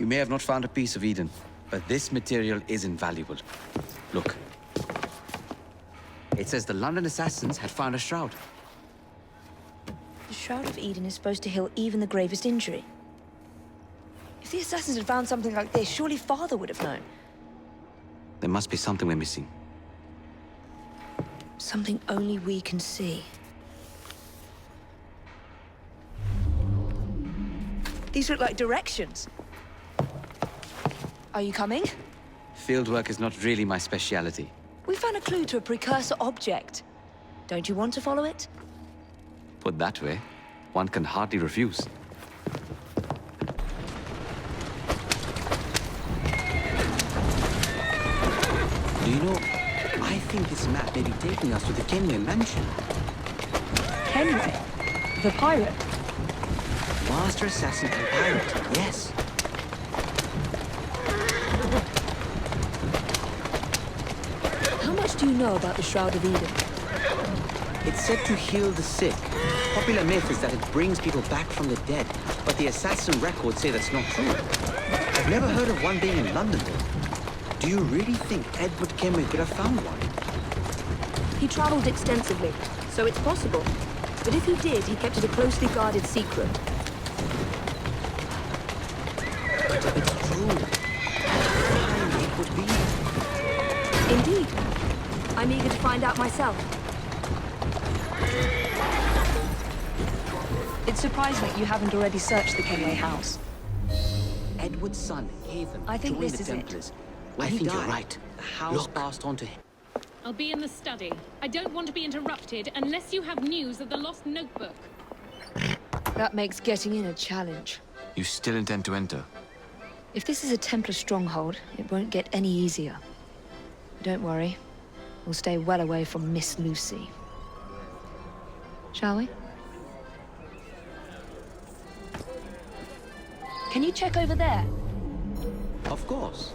You may have not found a piece of Eden, but this material is invaluable. Look. It says the London assassins had found a shroud. The Shroud of Eden is supposed to heal even the gravest injury. If the assassins had found something like this, surely Father would have known. There must be something we're missing. Something only we can see. These look like directions. Are you coming? Fieldwork is not really my speciality. We found a clue to a precursor object. Don't you want to follow it? Put that way, one can hardly refuse. Do you know, I think this map may be taking us to the Kenway mansion. Kenway? The pirate? Master assassin and pirate, yes. How much do you know about the Shroud of Eden? It's said to heal the sick. Popular myth is that it brings people back from the dead, but the assassin records say that's not true. I've never heard of one being in London, though. Do you really think Edward Kenway could have found one? He traveled extensively, so it's possible. But if he did, he kept it a closely guarded secret. But if it's true, how fine it would be. Indeed. I'm eager to find out myself. It's surprising that you haven't already searched the Kenway house. Edward's son, Haven, I think joined this the is it. Templars. I I think think you're you're right. right. The house passed on to him. I'll be in the study. I don't want to be interrupted unless you have news of the lost notebook. That makes getting in a challenge. You still intend to enter? If this is a Templar stronghold, it won't get any easier. Don't worry. We'll stay well away from Miss Lucy. Shall we? Can you check over there? Of course.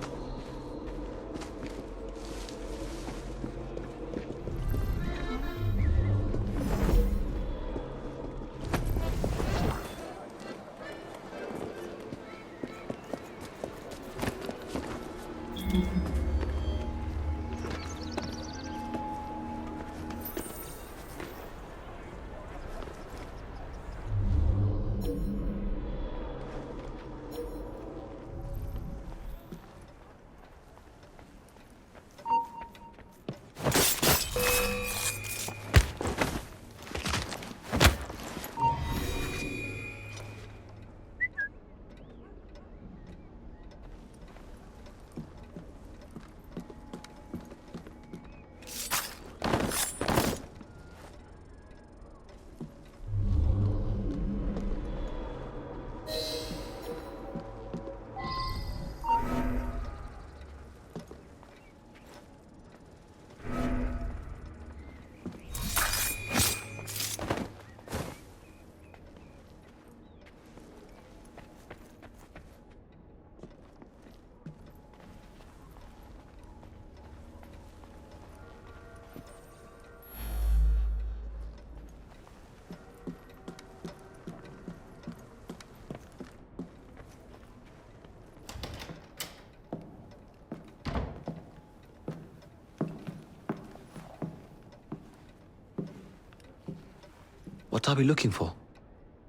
What are we looking for?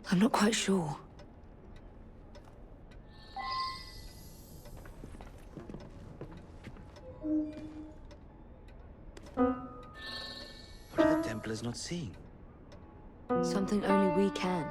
I'm not quite sure. What are the Templars not seeing? Something only we can.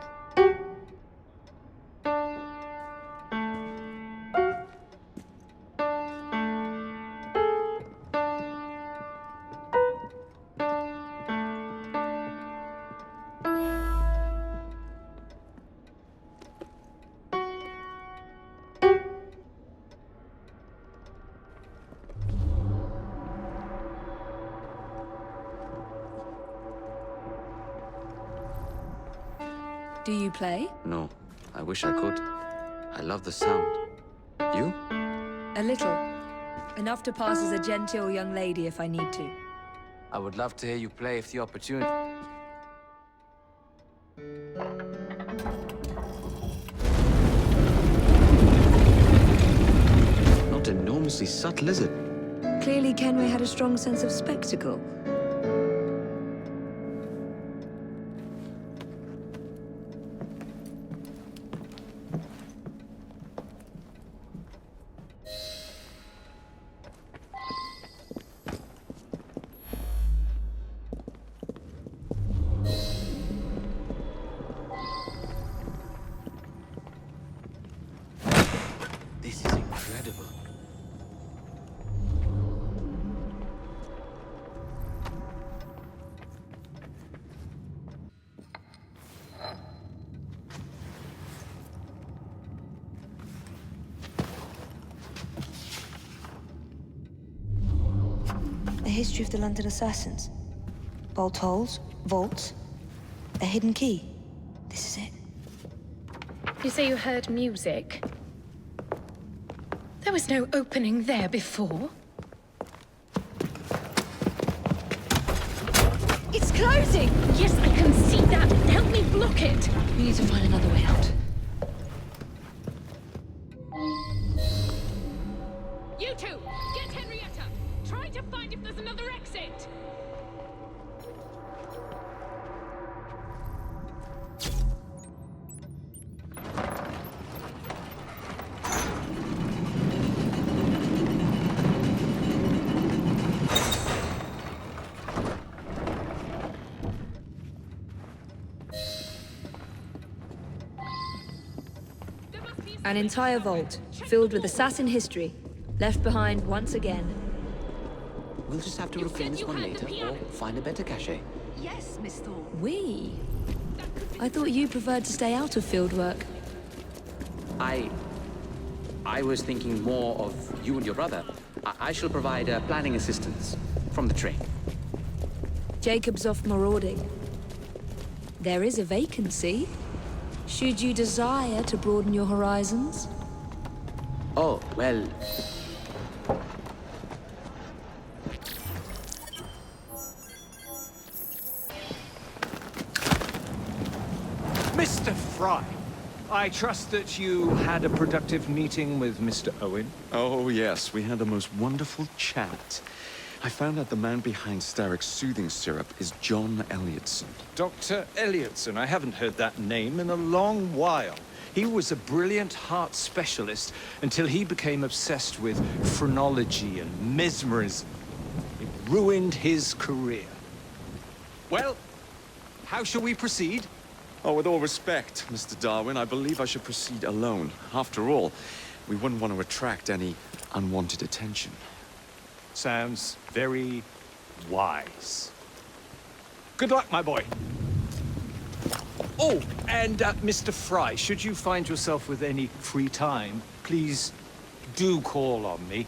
Do you play? No, I wish I could. I love the sound. You? A little. Enough to pass as a genteel young lady if I need to. I would love to hear you play if the opportunity... that lizard. Clearly, Kenway had a strong sense of spectacle. This is incredible. A history of the London assassins. Bolt holes, vaults, a hidden key. This is it. You say you heard music? There was no opening there before. It's closing! Yes, I can see that. Help me block it. We need to find another way out. You two, get Henrietta. Try to find if there's another exit. There must be An entire vault, filled with assassin history, left behind once again. We'll just have to You reclaim said this you one had the later, or piano. find a better cache. Yes, Miss Thorne. We? I thought you preferred to stay out of field work. I was thinking more of you and your brother. I shall provide planning assistance from the train. Jacob's off marauding. There is a vacancy. Should you desire to broaden your horizons? Oh, well, Mr. Fry, I trust that you had a productive meeting with Mr. Owen. Oh, yes, we had the most wonderful chat. I found out the man behind Starrick's soothing syrup is John Elliotson. Dr. Elliotson, I haven't heard that name in a long while. He was a brilliant heart specialist until he became obsessed with phrenology and mesmerism. It ruined his career. Well, how shall we proceed? Oh, with all respect, Mr. Darwin, I believe I should proceed alone. After all, we wouldn't want to attract any unwanted attention. Sounds very wise. Good luck, my boy. Oh, and Mr. Fry, should you find yourself with any free time, please do call on me.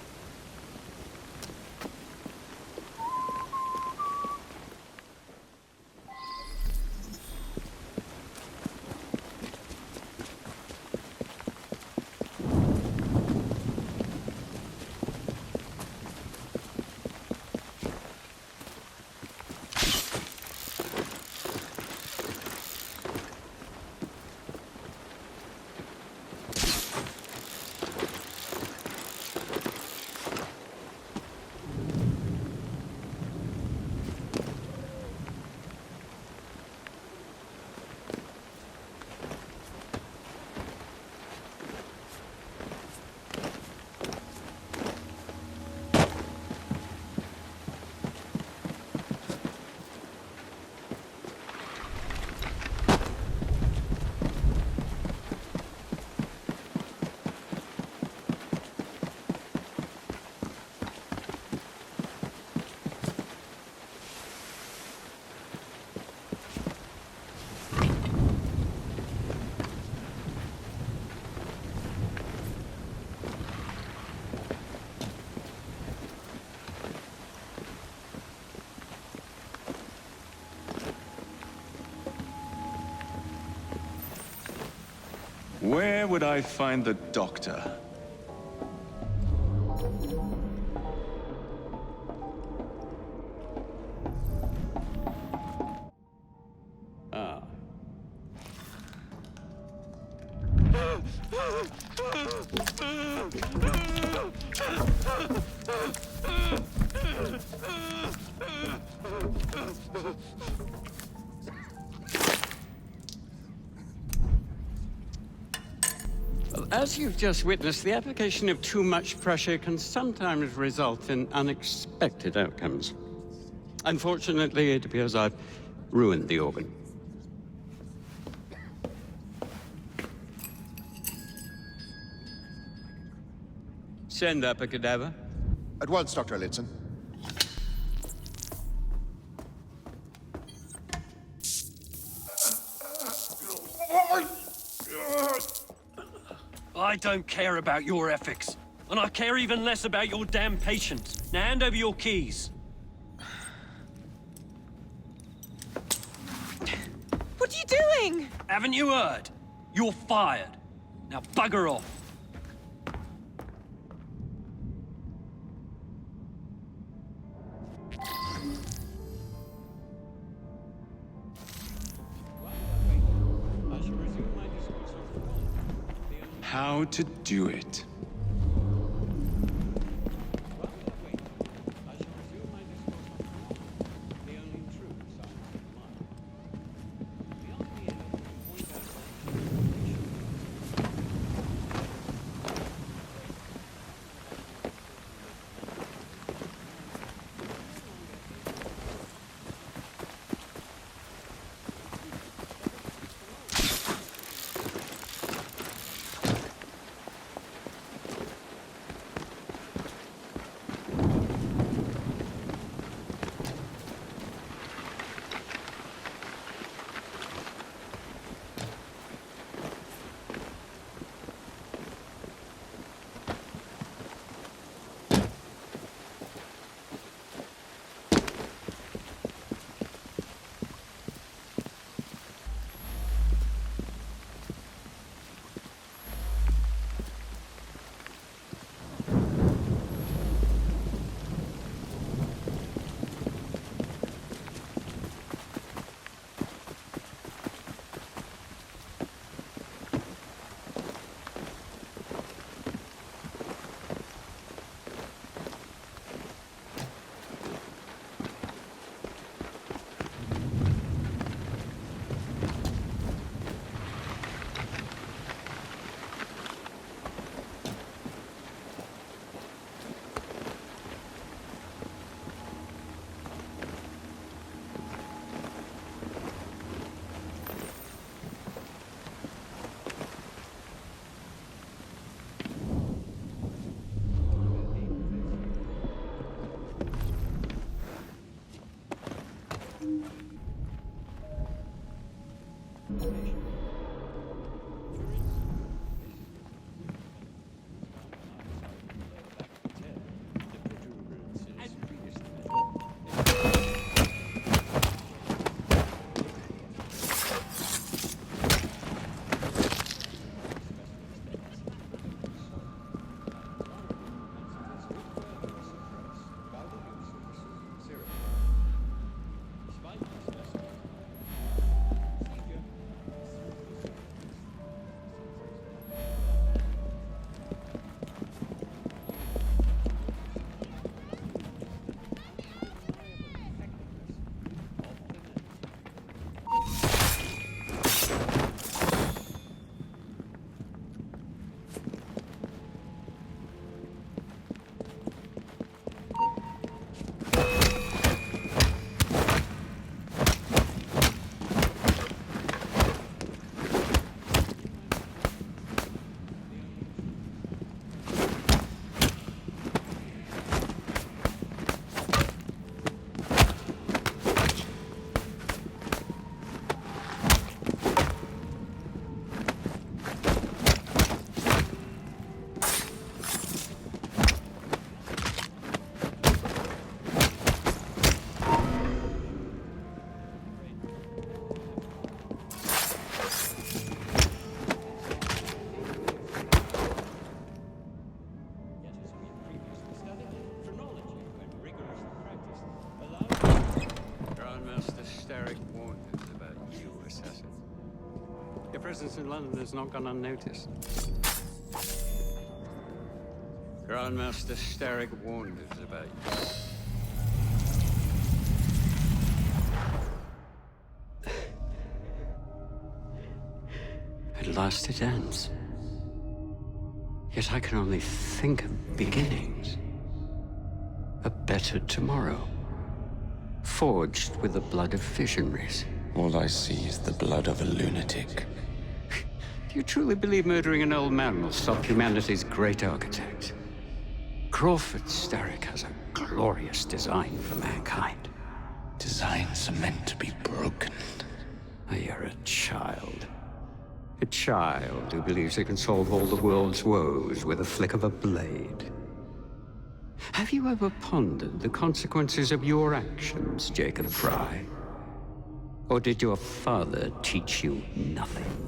Where would I find the doctor? Well, as you've just witnessed, the application of too much pressure can sometimes result in unexpected outcomes. Unfortunately, it appears I've ruined the organ. Send up a cadaver. At once, Dr. Litson. I don't care about your ethics. And I care even less about your damn patients. Now hand over your keys. What are you doing? Haven't you heard? You're fired. Now bugger off. How to do it. Your presence in London has not gone unnoticed. Grandmaster Starrick warned us about you. At last it ends. Yet I can only think of beginnings. A better tomorrow. Forged with the blood of visionaries. All I see is the blood of a lunatic. Do you truly believe murdering an old man will stop humanity's great architect? Crawford Starrick has a glorious design for mankind. Designs are meant to be broken. You're a child. A child who believes he can solve all the world's woes with a flick of a blade. Have you ever pondered the consequences of your actions, Jacob Fry? Or did your father teach you nothing?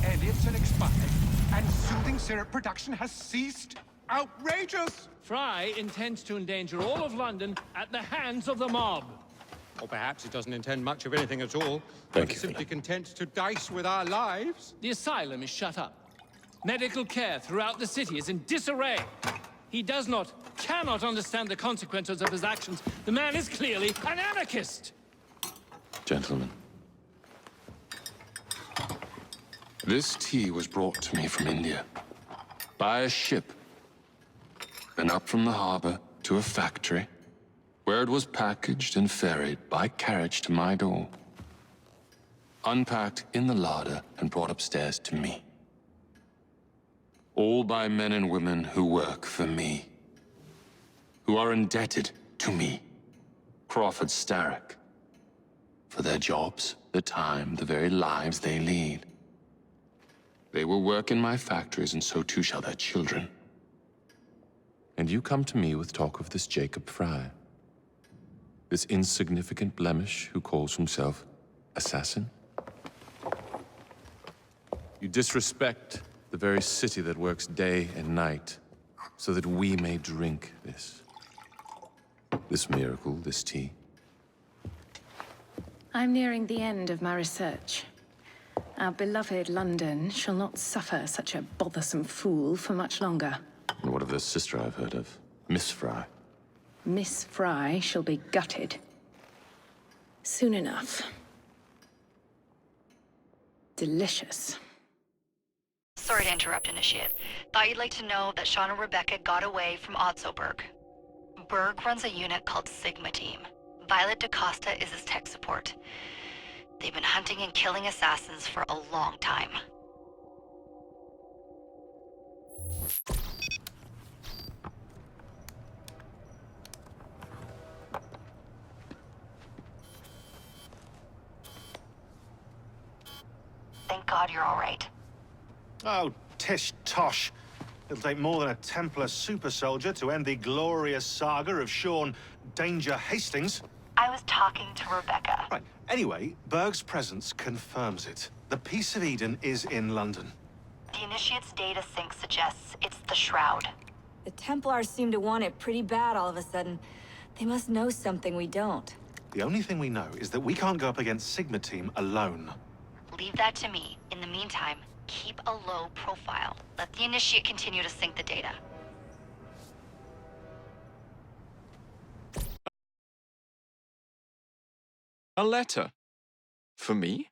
Elliotson expired, and soothing syrup production has ceased? Outrageous! Fry intends to endanger all of London at the hands of the mob. Or perhaps it doesn't intend much of anything at all. Thank but you, is simply Philip. content to dice with our lives. The asylum is shut up. Medical care throughout the city is in disarray. He cannot understand the consequences of his actions. The man is clearly an anarchist! Gentlemen. This tea was brought to me from India. By a ship. Then up from the harbor to a factory, where it was packaged and ferried by carriage to my door. Unpacked in the larder and brought upstairs to me. All by men and women who work for me. Who are indebted to me, Crawford Starrick. For their jobs, the time, the very lives they lead. They will work in my factories, and so too shall their children. And you come to me with talk of this Jacob Fry. This insignificant blemish who calls himself assassin? You disrespect the very city that works day and night, so that we may drink this. This miracle, this tea. I'm nearing the end of my research. Our beloved London shall not suffer such a bothersome fool for much longer. And what of the sister I've heard of, Miss Fry? Miss Fry shall be gutted. Soon enough. Delicious. Sorry to interrupt, Initiate. Thought you'd like to know that Sean and Rebecca got away from Otzoberg. Berg runs a unit called Sigma Team. Violet DaCosta is his tech support. They've been hunting and killing assassins for a long time. Thank God you're all right. Oh, tish tosh. It'll take more than a Templar super soldier to end the glorious saga of Sean Danger Hastings. I was talking to Rebecca. Right. Anyway, Berg's presence confirms it. The Peace of Eden is in London. The Initiate's data sync suggests it's the Shroud. The Templars seem to want it pretty bad all of a sudden. They must know something we don't. The only thing we know is that we can't go up against Sigma Team alone. Leave that to me. In the meantime, keep a low profile. Let the Initiate continue to sync the data. A letter? For me?